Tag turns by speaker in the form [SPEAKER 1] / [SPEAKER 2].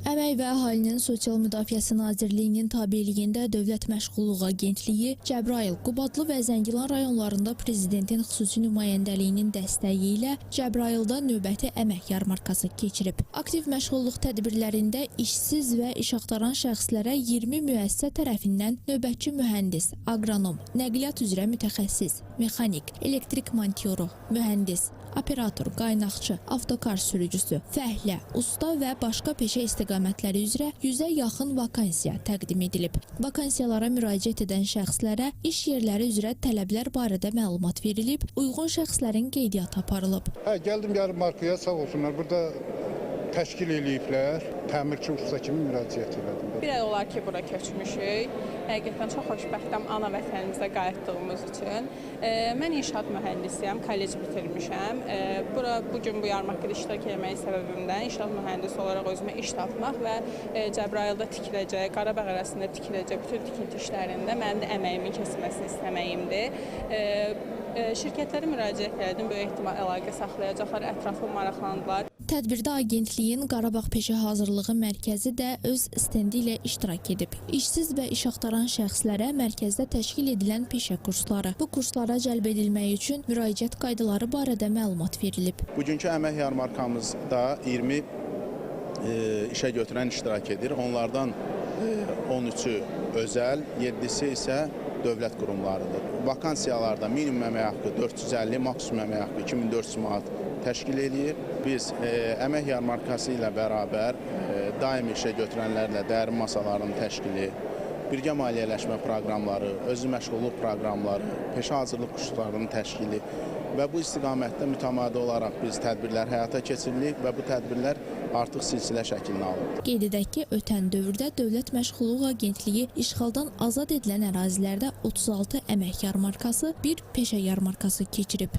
[SPEAKER 1] Əmək və Əhalinin Sosial Müdafiəsi Nazirliyinin tabeliyində Dövlət Məşğulluq Agentliyi Cəbrayıl, Qubadlı və Zəngilan rayonlarında Prezidentin xüsusi nümayəndəliyinin dəstəyi ilə Cəbrayılda növbəti əmək yarmarkası keçirib. Aktiv məşğulluq tədbirlərində işsiz və iş axtaran şəxslərə 20 müəssisə tərəfindən növbətçi mühəndis, aqronom, nəqliyyat üzrə mütəxəssis, mexanik, elektrik montiyoru, mühəndis, operator, qaynaqçı, avtokar sürücüsü, fəhlə, usta və başqa peşə istiqamətləri üzrə 100-ə yaxın vakansiya təqdim edilib. Vakansiyalara müraciət edən şəxslərə iş yerləri üzrə tələblər barədə məlumat verilib, uyğun şəxslərin qeydiyyatı aparılıb.
[SPEAKER 2] Gəldim yarmarkaya, sağ olsunlar, burada təşkil eləyiblər, təmirçi usta kimi müraciət elədim.
[SPEAKER 3] Bir ay olar ki, bura köçmüşük. Həqiqətən çox xoşbəxtəm ana vətənimizə qayıtdığımız üçün. Mən inşaat mühəndisiyəm, kollec bitirmişəm. Bugün bu yarmarkada iştirak etməyin səbəbimdən inşaat mühəndisi olaraq özümə iş tapmaq və Cəbrayılda tikiləcək, Qarabağ ərazisində tikiləcək bütün tikinti işlərində mənim də əməyimin kəsilməsini istəməyimdir. Şirkətlərə müraciət elədim, böyük ehtimal əlaqə saxlayacaqlar, ətraflı maraqlandılar.
[SPEAKER 1] Tədbirdə agentliyin Qarabağ Peşə Hazırlığı Mərkəzi də öz stendi ilə iştirak edib. İşsiz və iş axtaran şəxslərə mərkəzdə təşkil edilən peşə kursları. Bu kurslara cəlb edilmək üçün müraciət qaydaları barədə məlumat verilib.
[SPEAKER 4] Bugünkü əmək yarmarkamızda 20 işə götürən iştirak edir. Onlardan 13-ü özəl, 7-si isə dövlət qurumlarıdır. Vakansiyalarda minimum əmək haqqı 450, maksimum əmək haqqı 2400 manat təşkil edir. Biz əmək yarmarkası ilə bərabər daimi işə götürənlərlə dərin masaların təşkili, birgə maliyyələşmə proqramları, özü məşğulluq proqramları, peşə hazırlıq kurslarının təşkili və bu istiqamətdə mütəmadi olaraq biz tədbirlər həyata keçiririk və bu tədbirlər artıq silsilə şəklini alıb.
[SPEAKER 1] Qeyd edək ki, ötən dövrdə Dövlət Məşğulluq Agentliyi işğaldan azad edilən ərazilərdə 36 əmək yarmarkası, bir peşə yarmarkası keçirib.